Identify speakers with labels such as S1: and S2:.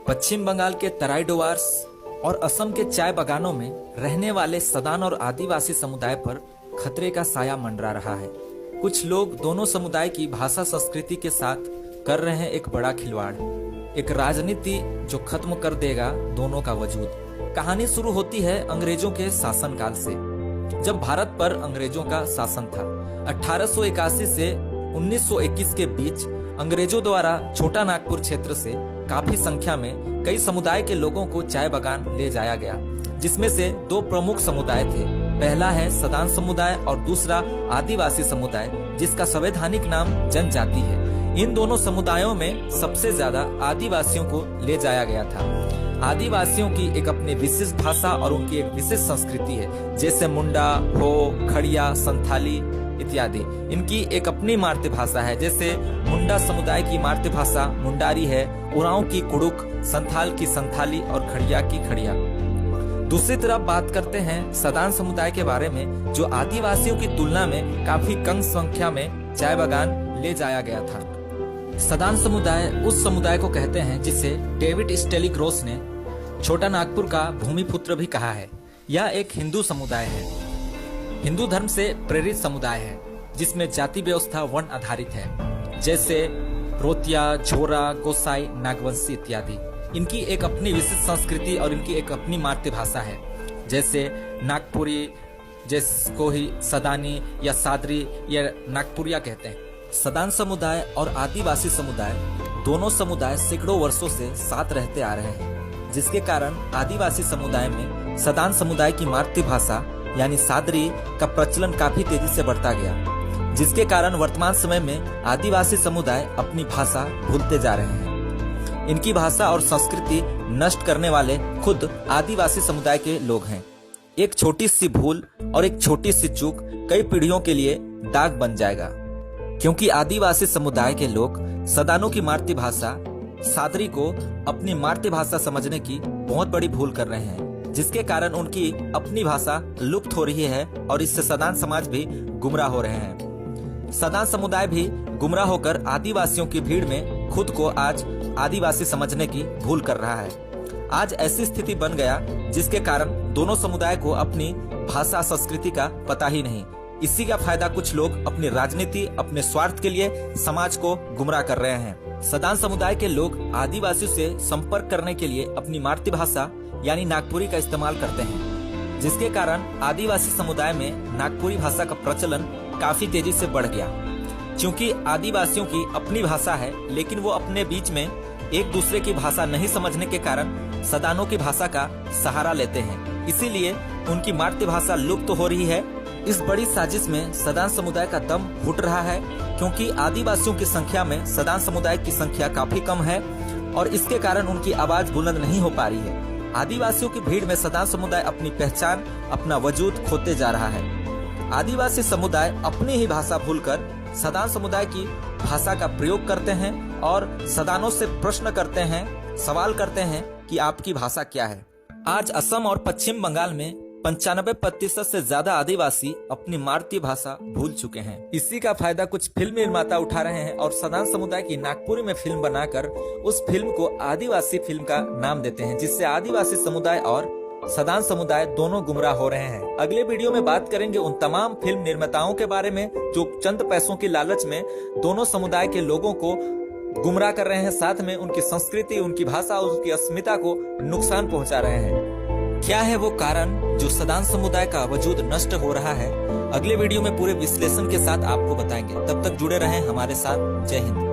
S1: पश्चिम बंगाल के तराई डोवार्स और असम के चाय बागानों में रहने वाले सदान और आदिवासी समुदाय पर खतरे का साया मंडरा रहा है। कुछ लोग दोनों समुदाय की भाषा संस्कृति के साथ कर रहे हैं एक बड़ा खिलवाड़, एक राजनीति जो खत्म कर देगा दोनों का वजूद। कहानी शुरू होती है अंग्रेजों के शासनकाल से, जब भारत पर अंग्रेजों का शासन था। 1881 से 1921 के बीच अंग्रेजों द्वारा छोटा नागपुर क्षेत्र से काफी संख्या में कई समुदाय के लोगों को चाय बागान ले जाया गया, जिसमें से दो प्रमुख समुदाय थे। पहला है सदान समुदाय और दूसरा आदिवासी समुदाय, जिसका संवैधानिक नाम जनजाति है। इन दोनों समुदायों में सबसे ज्यादा आदिवासियों को ले जाया गया था। आदिवासियों की एक अपनी विशेष भाषा और उनकी एक विशेष संस्कृति है, जैसे मुंडा, हो, खड़िया, संथाली इत्यादि। इनकी एक अपनी मातृभाषा है, जैसे मुंडा समुदाय की मातृभाषा मुंडारी है, उरांव की कुड़ुक, संथाल की संथाली और खड़िया की खड़िया। दूसरी तरफ बात करते हैं सदान समुदाय के बारे में, जो आदिवासियों की तुलना में काफी कम संख्या में चाय बागान ले जाया गया था। सदान समुदाय उस समुदाय को कहते हैं जिसे डेविड स्टेली ग्रोस ने छोटा नागपुर का भूमिपुत्र भी कहा है। यह एक हिंदू समुदाय है, हिंदू धर्म से प्रेरित समुदाय है, जिसमें जाति व्यवस्था वर्ण आधारित है, जैसे रोतिया, झोरा, गोसाई, नागवंशी इत्यादि। इनकी एक अपनी विशिष्ट संस्कृति और इनकी एक अपनी मातृभाषा है, जैसे नागपुरी, जिसको ही सदानी या सादरी या नागपुरिया कहते हैं। सदान समुदाय और आदिवासी समुदाय दोनों समुदाय सैकड़ों वर्षों से साथ रहते आ रहे हैं, जिसके कारण आदिवासी समुदाय में सदान समुदाय की मातृभाषा यानी सादरी का प्रचलन काफी तेजी से बढ़ता गया, जिसके कारण वर्तमान समय में आदिवासी समुदाय अपनी भाषा भूलते जा रहे हैं। इनकी भाषा और संस्कृति नष्ट करने वाले खुद आदिवासी समुदाय के लोग हैं। एक छोटी सी भूल और एक छोटी सी चूक कई पीढ़ियों के लिए दाग बन जाएगा, क्योंकि आदिवासी समुदाय के लोग सदानों की मातृभाषा सादरी को अपनी मातृभाषा समझने की बहुत बड़ी भूल कर रहे हैं, जिसके कारण उनकी अपनी भाषा लुप्त हो रही है और इससे सदान समाज भी गुमराह हो रहे हैं। सदान समुदाय भी गुमराह होकर आदिवासियों की भीड़ में खुद को आज आदिवासी समझने की भूल कर रहा है। आज ऐसी स्थिति बन गया जिसके कारण दोनों समुदाय को अपनी भाषा संस्कृति का पता ही नहीं। इसी का फायदा कुछ लोग अपनी राजनीति, अपने स्वार्थ के लिए समाज को गुमराह कर रहे हैं। सदान समुदाय के लोग आदिवासियों से संपर्क करने के लिए अपनी मातृभाषा यानी नागपुरी का इस्तेमाल करते हैं, जिसके कारण आदिवासी समुदाय में नागपुरी भाषा का प्रचलन काफी तेजी से बढ़ गया। क्योंकि आदिवासियों की अपनी भाषा है, लेकिन वो अपने बीच में एक दूसरे की भाषा नहीं समझने के कारण सदानों की भाषा का सहारा लेते हैं, इसीलिए उनकी मातृभाषा लुप्त हो रही है। इस बड़ी साजिश में सदान समुदाय का दम घुट रहा है, क्योंकि आदिवासियों की संख्या में सदान समुदाय की संख्या काफी कम है और इसके कारण उनकी आवाज बुलंद नहीं हो पा रही है। आदिवासियों की भीड़ में सदान समुदाय अपनी पहचान, अपना वजूद खोते जा रहा है। आदिवासी समुदाय अपनी ही भाषा भूलकर सदान समुदाय की भाषा का प्रयोग करते हैं और सदानों से प्रश्न करते हैं, सवाल करते हैं कि आपकी भाषा क्या है। आज असम और पश्चिम बंगाल में 95% से ज्यादा आदिवासी अपनी मातृभाषा भूल चुके हैं। इसी का फायदा कुछ फिल्म निर्माता उठा रहे हैं और सदान समुदाय की नागपुरी में फिल्म बनाकर उस फिल्म को आदिवासी फिल्म का नाम देते हैं, जिससे आदिवासी समुदाय और सदान समुदाय दोनों गुमराह हो रहे हैं। अगले वीडियो में बात करेंगे उन तमाम फिल्म निर्माताओं के बारे में जो चंद पैसों की लालच में दोनों समुदाय के लोगों को गुमराह कर रहे हैं, साथ में उनकी संस्कृति, उनकी भाषा और उसकी अस्मिता को नुकसान पहुंचा रहे हैं। क्या है वो कारण जो सदान समुदाय का वजूद नष्ट हो रहा है? अगले वीडियो में पूरे विश्लेषण के साथ आपको बताएंगे। तब तक जुड़े रहें हमारे साथ। जय हिंद।